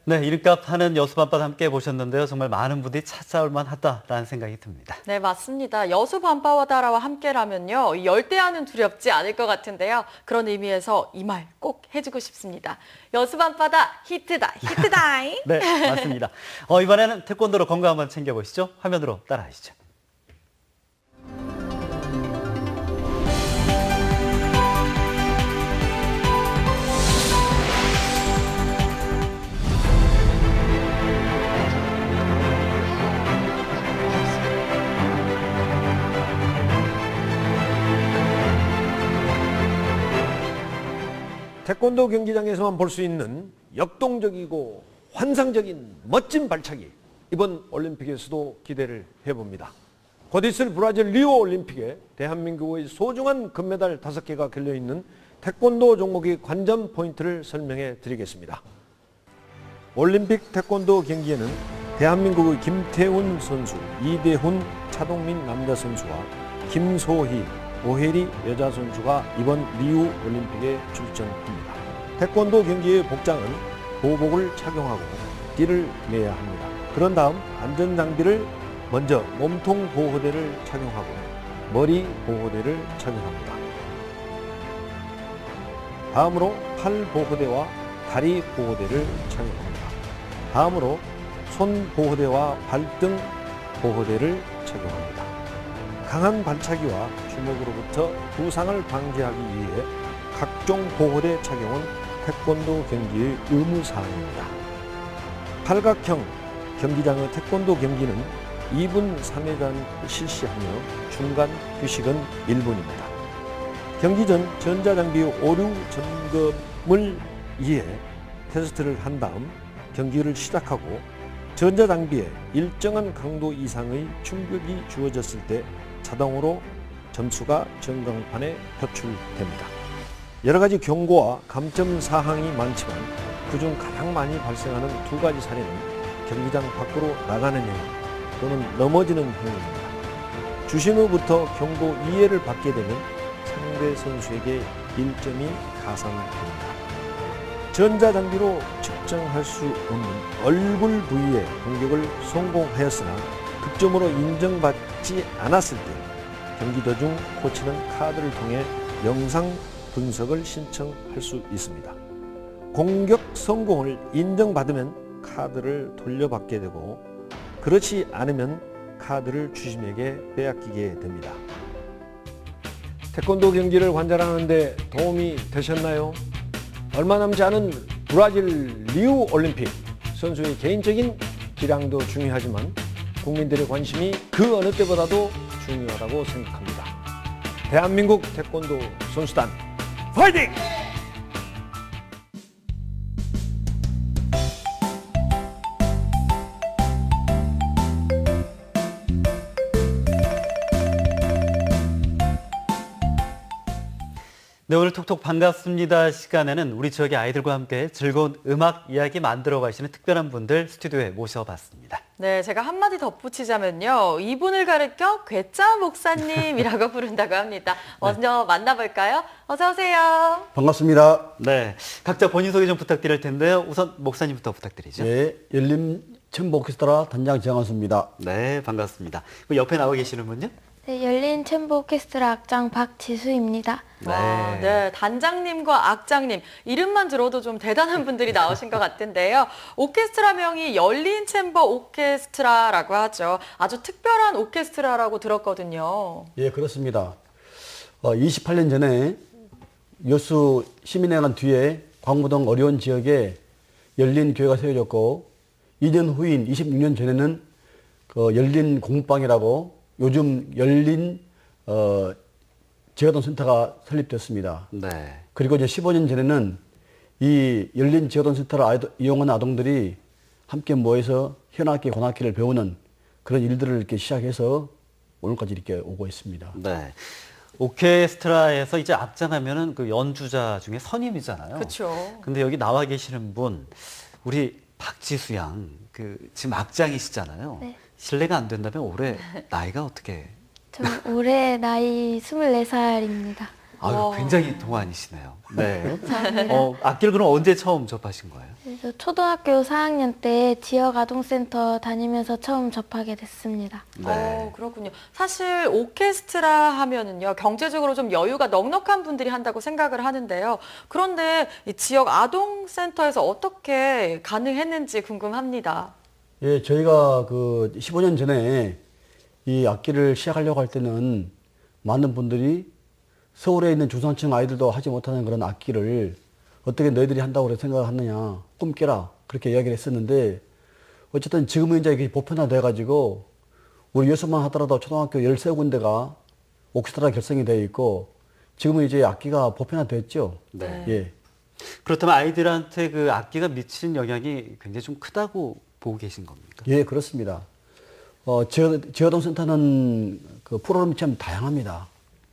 네, 이름값 하는 여수 밤바다 함께 보셨는데요. 정말 많은 분들이 찾아올 만하다라는 생각이 듭니다. 네, 맞습니다. 여수 밤바다와 함께라면요, 이 열대야는 두렵지 않을 것 같은데요. 그런 의미에서 이 말 꼭 해주고 싶습니다. 여수 밤바다 히트다, 히트다잉. 네, 맞습니다. 이번에는 태권도로 건강 한번 챙겨보시죠. 화면으로 따라하시죠. 태권도 경기장에서만 볼 수 있는 역동적이고 환상적인 멋진 발차기, 이번 올림픽에서도 기대를 해봅니다. 곧 있을 브라질 리오 올림픽에 대한민국의 소중한 금메달 5개가 걸려있는 태권도 종목의 관전 포인트를 설명해 드리겠습니다. 올림픽 태권도 경기에는 대한민국의 김태훈 선수, 이대훈, 차동민 남자 선수와 김소희, 오혜리 여자 선수가 이번 리우 올림픽에 출전합니다. 태권도 경기의 복장은 보복을 착용하고 띠를 매야 합니다. 그런 다음 안전장비를 먼저 몸통 보호대를 착용하고 머리 보호대를 착용합니다. 다음으로 팔 보호대와 다리 보호대를 착용합니다. 다음으로 손 보호대와 발등 보호대를 착용합니다. 강한 발차기와 주먹으로부터 부상을 방지하기 위해 각종 보호대 착용은 태권도 경기의 의무사항입니다. 팔각형 경기장의 태권도 경기는 2분 3회간 실시하며 중간 휴식은 1분입니다. 경기 전 전자장비 오류 점검을 위해 테스트를 한 다음 경기를 시작하고 전자장비에 일정한 강도 이상의 충격이 주어졌을 때 자동으로 점수가 전광판에 표출됩니다. 여러 가지 경고와 감점 사항이 많지만 그중 가장 많이 발생하는 2가지 사례는 경기장 밖으로 나가는 행위 또는 넘어지는 행위입니다. 주심 후부터 경고 이해를 받게 되면 상대 선수에게 1점이 가산됩니다. 전자장비로 측정할 수 없는 얼굴 부위의 공격을 성공하였으나 득점으로 인정받지 않았을 때 경기 도중 코치는 카드를 통해 영상 분석을 신청할 수 있습니다. 공격 성공을 인정받으면 카드를 돌려받게 되고 그렇지 않으면 카드를 주심에게 빼앗기게 됩니다. 태권도 경기를 관장하는데 도움이 되셨나요? 얼마 남지 않은 브라질 리우 올림픽 선수의 개인적인 기량도 중요하지만 국민들의 관심이 그 어느 때보다도 중요하다고 생각합니다. 대한민국 태권도 선수단 파이팅! 네, 오늘 톡톡 반갑습니다 시간에는 우리 지역의 아이들과 함께 즐거운 음악 이야기 만들어 가시는 특별한 분들 스튜디오에 모셔봤습니다. 네, 제가 한마디 덧붙이자면요. 이분을 가리켜 괴짜 목사님이라고 부른다고 합니다. 먼저 만나볼까요? 어서 오세요. 반갑습니다. 네, 각자 본인 소개 좀 부탁드릴 텐데요. 우선 목사님부터 부탁드리죠. 네, 열린 챔버 오케스트라 단장 정한수입니다. 네, 반갑습니다. 그 옆에 나와 계시는 분요? 네, 열린 챔버 오케스트라 악장 박지수입니다. 네. 네, 단장님과 악장님 이름만 들어도 좀 대단한 분들이 나오신 것 같은데요. 오케스트라명이 열린 챔버 오케스트라라고 하죠. 아주 특별한 오케스트라라고 들었거든요. 예, 그렇습니다. 28년 전에 여수 시민회관 뒤에 광무동 어려운 지역에 열린 교회가 세워졌고 2년 후인 26년 전에는 그 열린 공방이라고 요즘 열린 재활동 센터가 설립됐습니다. 네. 그리고 이제 15년 전에는 이 열린 재활동 센터를 이용하는 아동들이 함께 모여서 현악기, 관악기를 배우는 그런 일들을 이렇게 시작해서 오늘까지 이렇게 오고 있습니다. 네. 오케스트라에서 이제 악장하면은 그 연주자 중에 선임이잖아요. 그렇죠. 근데 여기 나와 계시는 분 우리 박지수 양 그 지금 악장이시잖아요. 네. 실례가 안 된다면 올해 나이가 어떻게? 저 올해 나이 24살입니다. 아유, 굉장히 동안이시네요. 네. 감사합니다. 악기를 그럼 언제 처음 접하신 거예요? 그래서 초등학교 4학년 때 지역 아동센터 다니면서 처음 접하게 됐습니다. 네. 그렇군요. 사실 오케스트라 하면은요, 경제적으로 좀 여유가 넉넉한 분들이 한다고 생각을 하는데요. 그런데 이 지역 아동센터에서 어떻게 가능했는지 궁금합니다. 예, 저희가 그 15년 전에 이 악기를 시작하려고 할 때는 많은 분들이 서울에 있는 중산층 아이들도 하지 못하는 그런 악기를 어떻게 너희들이 한다고 생각하느냐, 꿈깨라, 그렇게 이야기를 했었는데, 어쨌든 지금은 이제 이게 보편화돼가지고, 우리 여수만 하더라도 초등학교 13군데가 오케스트라 결성이 되어 있고, 지금은 이제 악기가 보편화됐죠. 네. 예. 그렇다면 아이들한테 그 악기가 미치는 영향이 굉장히 좀 크다고 보고 계신 겁니까? 예, 그렇습니다. 지어동센터는 그 프로그램이 참 다양합니다.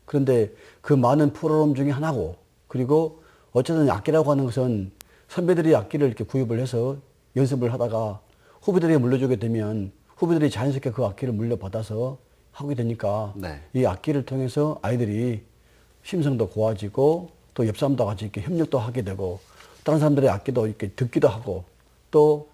그런데 그 많은 프로그램 중에 하나고, 그리고 어쨌든 악기라고 하는 것은 선배들이 악기를 이렇게 구입을 해서 연습을 하다가 후배들에게 물려주게 되면 후배들이 자연스럽게 그 악기를 물려받아서 하게 되니까 네. 이 악기를 통해서 아이들이 심성도 고와지고 또 옆 사람도 같이 이렇게 협력도 하게 되고 다른 사람들의 악기도 이렇게 듣기도 하고 또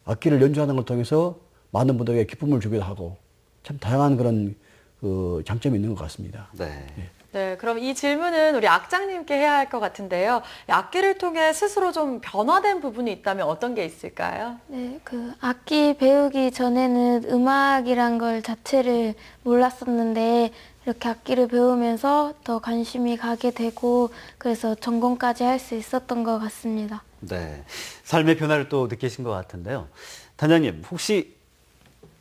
악기를 연주하는 걸 통해서 많은 분들에게 기쁨을 주기도 하고 참 다양한 그런 그 장점이 있는 것 같습니다. 네. 네, 그럼 이 질문은 우리 악장님께 해야 할 것 같은데요. 악기를 통해 스스로 좀 변화된 부분이 있다면 어떤 게 있을까요? 네, 그 악기 배우기 전에는 음악이란 걸 자체를 몰랐었는데 이렇게 악기를 배우면서 더 관심이 가게 되고 그래서 전공까지 할 수 있었던 것 같습니다. 네. 삶의 변화를 또 느끼신 것 같은데요. 단장님, 혹시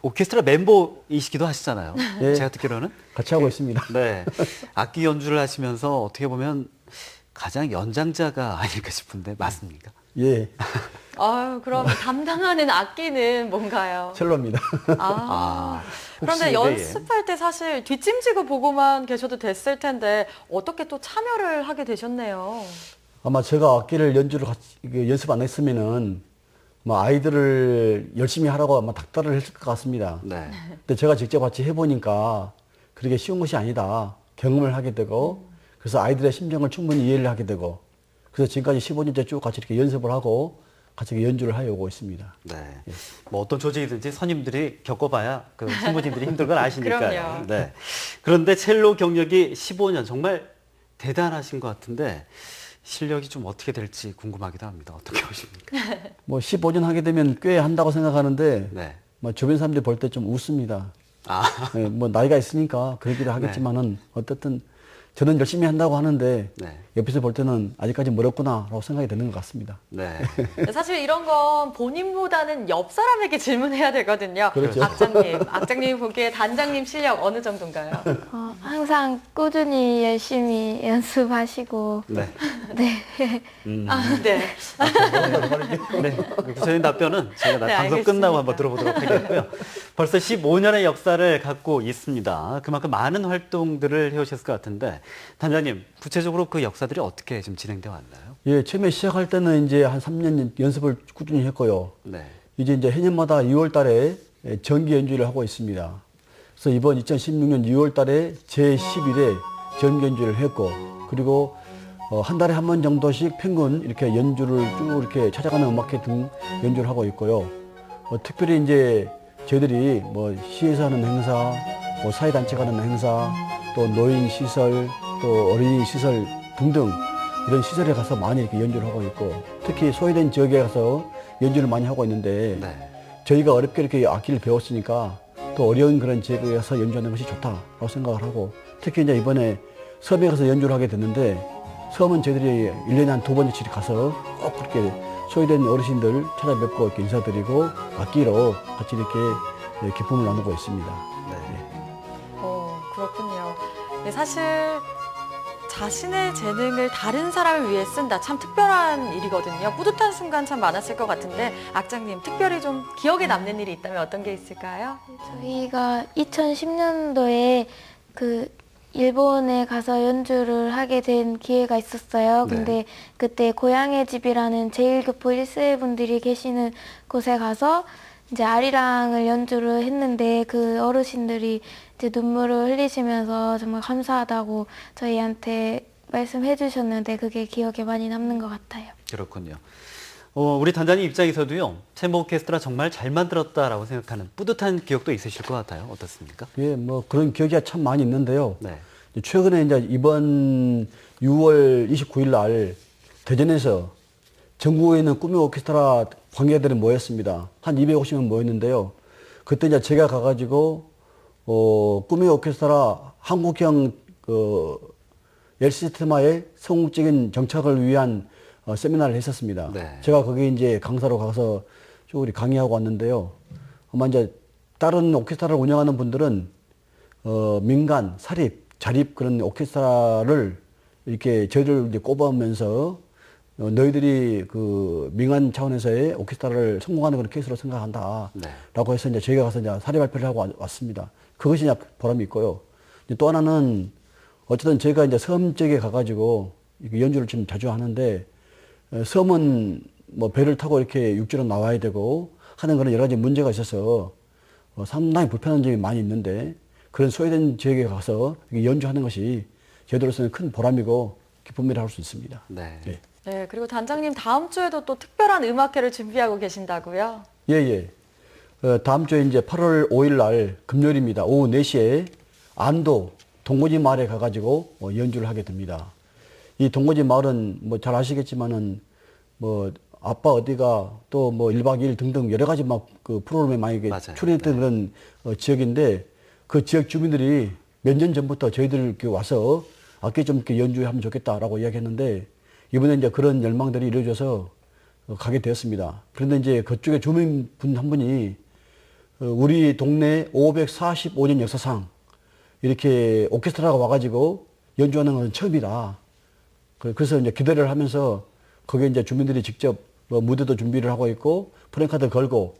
오케스트라 멤버이시기도 하시잖아요. 네. 제가 듣기로는. 같이 하고 있습니다. 네. 악기 연주를 하시면서 어떻게 보면 가장 연장자가 아닐까 싶은데 맞습니까? 예. 아유, 그럼 담당하는 악기는 뭔가요? 첼로입니다. 그런데 혹시, 연습할 때 사실 뒷짐지고 보고만 계셔도 됐을 텐데 어떻게 또 참여를 하게 되셨네요. 아마 제가 악기를 연습 안 했으면은 뭐 아이들을 열심히 하라고 아마 닥달을 했을 것 같습니다. 네. 근데 제가 직접 같이 해보니까 그렇게 쉬운 것이 아니다. 경험을 하게 되고 그래서 아이들의 심정을 충분히 이해를 하게 되고 그래서 지금까지 15년째 쭉 같이 이렇게 연습을 하고 같이 이렇게 연주를 하여오고 있습니다. 네. 뭐 어떤 조직이든지 선임들이 겪어봐야 그 신부님들이 힘든 걸 아시니까요. 그럼요. 네. 그런데 첼로 경력이 15년 정말 대단하신 것 같은데 실력이 좀 어떻게 될지 궁금하기도 합니다. 어떻게 보십니까? 뭐 15년 하게 되면 꽤 한다고 생각하는데 네. 뭐 주변 사람들이 볼 때 좀 웃습니다. 네, 뭐 나이가 있으니까 그러기도 하겠지만은 어쨌든 저는 열심히 한다고 하는데 네. 옆에서 볼 때는 아직까지 멀었구나라고 생각이 드는 것 같습니다. 네. 사실 이런 건 본인보다는 옆 사람에게 질문해야 되거든요. 그렇죠. 악장님 보기에 단장님 실력 어느 정도인가요? 항상 꾸준히 열심히 연습하시고 네. 네. 네. 네. 구체적인 답변은 저희가 네, 방송 알겠습니다. 끝나고 한번 들어보도록 하겠고요. 벌써 15년의 역사를 갖고 있습니다. 그만큼 많은 활동들을 해오셨을 것 같은데 단장님 구체적으로 그 역사들이 어떻게 좀 진행되어 왔나요? 예, 처음에 시작할 때는 이제 한 3년 연습을 꾸준히 했고요. 네. 이제 해년마다 2월 달에 정기 연주를 하고 있습니다. 그래서 이번 2016년 2월 달에 제11회 정기 연주를 했고, 그리고 한 달에 한 번 정도씩 평균 이렇게 연주를 쭉 이렇게 찾아가는 음악회 등 연주를 하고 있고요. 특별히 이제 저희들이 뭐 시에서 하는 행사, 뭐 사회단체가 하는 행사, 또 노인 시설, 또 어린이 시설 등등 이런 시설에 가서 많이 이렇게 연주를 하고 있고, 특히 소외된 지역에 가서 연주를 많이 하고 있는데 저희가 어렵게 이렇게 악기를 배웠으니까 또 어려운 그런 지역에 가서 연주하는 것이 좋다라고 생각을 하고, 특히 이제 이번에 섬에 가서 연주를 하게 됐는데 섬은 저희들이 1년에 한 2번씩 가서 꼭 그렇게 소외된 어르신들 찾아뵙고 이렇게 인사드리고 악기로 같이 이렇게 기쁨을 나누고 있습니다. 그렇군요. 네, 사실 자신의 재능을 다른 사람을 위해 쓴다. 참 특별한 일이거든요. 뿌듯한 순간 참 많았을 것 같은데 악장님 특별히 좀 기억에 남는 일이 있다면 어떤 게 있을까요? 저희가 2010년도에 그 일본에 가서 연주를 하게 된 기회가 있었어요. 근데 그때 고향의 집이라는 제1교포 1세 분들이 계시는 곳에 가서 이제 아리랑을 연주를 했는데 그 어르신들이 이제 눈물을 흘리시면서 정말 감사하다고 저희한테 말씀해 주셨는데 그게 기억에 많이 남는 것 같아요. 그렇군요. 우리 단장님 입장에서도요, 챔버 오케스트라 정말 잘 만들었다라고 생각하는 뿌듯한 기억도 있으실 것 같아요. 어떻습니까? 예, 뭐 그런 기억이 참 많이 있는데요. 네. 최근에 이제 이번 6월 29일 날 대전에서 전국에 있는 꿈의 오케스트라 관계자들이 모였습니다. 한 250명 모였는데요. 그때 이제 제가 가가지고 꿈의 오케스트라 한국형 엘 시스테마의 성공적인 정착을 위한 세미나를 했었습니다. 제가 거기 이제 강사로 가서 쭉 우리 강의하고 왔는데요. 아마 이제 다른 오케스트라를 운영하는 분들은 민간, 사립, 자립 그런 오케스트라를 이렇게 저희를 이제 꼽아오면서 너희들이 그 민간 차원에서의 오케스트라를 성공하는 그런 케이스로 생각한다. 네. 라고 해서 이제 저희가 가서 이제 사례 발표를 하고 왔습니다. 그것이 이제 보람이 있고요. 이제 또 하나는 어쨌든 저희가 이제 섬 쪽에 가가지고 연주를 지금 자주 하는데 섬은 뭐 배를 타고 이렇게 육지로 나와야 되고 하는 그런 여러 가지 문제가 있어서 상당히 불편한 점이 많이 있는데 그런 소외된 지역에 가서 연주하는 것이 저희들로서는 큰 보람이고 기쁨이라 할 수 있습니다. 네. 예. 네, 그리고 단장님 다음 주에도 또 특별한 음악회를 준비하고 계신다고요? 예. 다음 주에 이제 8월 5일 날 금요일입니다. 오후 4시에 안도 동고지 마을에 가가지고 연주를 하게 됩니다. 이 동고지 마을은 뭐 잘 아시겠지만은 뭐 아빠 어디가 또 뭐 1박 2일 등등 여러 가지 막 그 프로그램에 많이 출연했던 그런 지역인데 그 지역 주민들이 몇 년 전부터 저희들 이렇게 와서 악기 좀 이렇게 연주하면 좋겠다라고 이야기했는데 이번에 이제 그런 열망들이 이루어져서 가게 되었습니다. 그런데 이제 그쪽에 주민분 한 분이 우리 동네 545년 역사상 이렇게 오케스트라가 와가지고 연주하는 건 처음이다. 그래서 이제 기대를 하면서 거기에 이제 주민들이 직접 무대도 준비를 하고 있고 프랭카드 걸고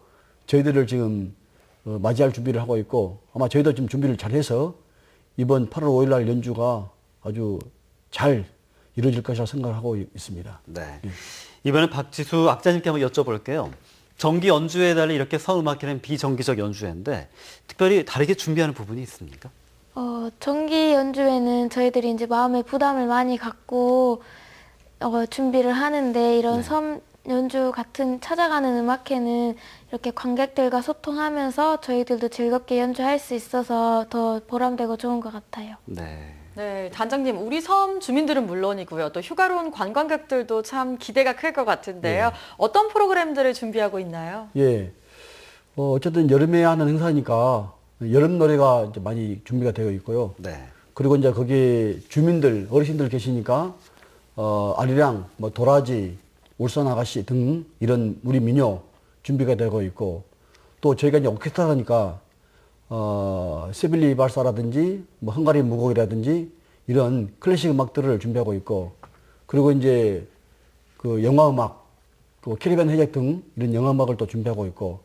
저희들을 지금 맞이할 준비를 하고 있고 아마 저희도 지금 준비를 잘 해서 이번 8월 5일 날 연주가 아주 잘 이루어질 것이라 생각하고 있습니다. 네. 이번에 박지수 악자님께 한번 여쭤볼게요. 정기 연주회에 달리 이렇게 성음악회는 비정기적 연주회인데 특별히 다르게 준비하는 부분이 있습니까? 정기 연주회는 저희들이 이제 마음의 부담을 많이 갖고 준비를 하는데 이런 섬 연주 같은 찾아가는 음악회는 이렇게 관객들과 소통하면서 저희들도 즐겁게 연주할 수 있어서 더 보람되고 좋은 것 같아요. 네, 단장님, 우리 섬 주민들은 물론이고요. 또 휴가로 온 관광객들도 참 기대가 클 것 같은데요. 어떤 프로그램들을 준비하고 있나요? 예. 어쨌든 여름에 하는 행사니까 여름 노래가 이제 많이 준비가 되어 있고요. 그리고 이제 거기 주민들, 어르신들 계시니까 아리랑, 뭐 도라지, 울산 아가씨 등 이런 우리 민요 준비가 되고 있고 또 저희가 이제 오케스트라니까 세빌리 발사라든지 뭐 헝가리 무곡이라든지 이런 클래식 음악들을 준비하고 있고 그리고 이제 그 영화 음악, 그 캐리비안 해적 등 이런 영화 음악을 또 준비하고 있고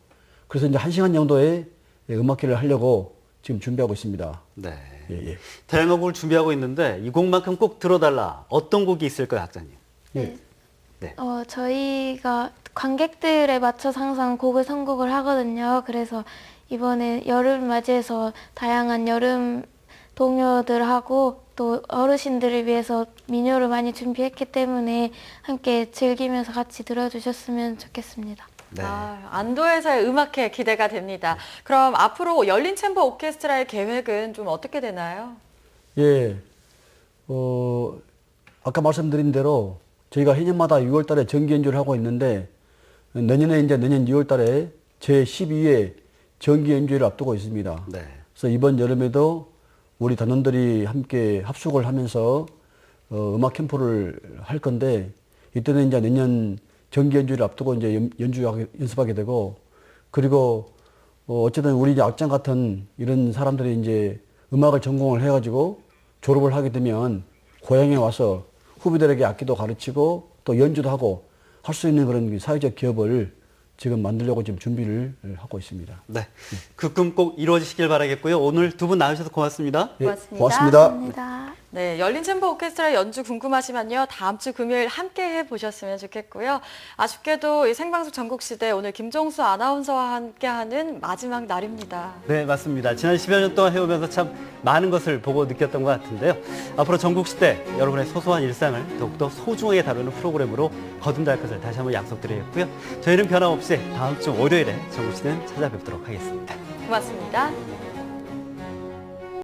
그래서 이제 1시간 정도의 음악회를 하려고 지금 준비하고 있습니다. 네. 예. 다양한 곡을 준비하고 있는데 이 곡만큼 꼭 들어달라. 어떤 곡이 있을까요, 학장님? 예. 저희가 관객들에 맞춰서 항상 곡을 선곡을 하거든요. 그래서 이번에 여름 맞이해서 다양한 여름 동요들하고 또 어르신들을 위해서 민요를 많이 준비했기 때문에 함께 즐기면서 같이 들어주셨으면 좋겠습니다. 안도에서의 음악회 기대가 됩니다. 그럼 앞으로 열린 챔버 오케스트라의 계획은 좀 어떻게 되나요? 예. 아까 말씀드린 대로 저희가 해년마다 6월 달에 정기 연주를 하고 있는데 내년 2월 달에 제12회 정기 연주회를 앞두고 있습니다. 그래서 이번 여름에도 우리 단원들이 함께 합숙을 하면서 음악 캠프를 할 건데 이때는 이제 내년 정기 연주를 앞두고 이제 연습하게 되고 그리고 어쨌든 우리 이제 악장 같은 이런 사람들이 이제 음악을 전공을 해가지고 졸업을 하게 되면 고향에 와서 후배들에게 악기도 가르치고 또 연주도 하고 할 수 있는 그런 사회적 기업을 지금 만들려고 지금 준비를 하고 있습니다. 네. 그 꿈 꼭 이루어지시길 바라겠고요. 오늘 두 분 나와주셔서 고맙습니다. 고맙습니다. 네, 열린 챔버 오케스트라 연주 궁금하시면요. 다음 주 금요일 함께 해보셨으면 좋겠고요. 아쉽게도 이 생방송 전국시대 오늘 김종수 아나운서와 함께하는 마지막 날입니다. 네, 맞습니다. 지난 10여 년 동안 해오면서 참 많은 것을 보고 느꼈던 것 같은데요. 앞으로 전국시대 여러분의 소소한 일상을 더욱더 소중하게 다루는 프로그램으로 거듭날 것을 다시 한번 약속드리겠고요. 저희는 변함없이 다음 주 월요일에 전국시대는 찾아뵙도록 하겠습니다. 고맙습니다.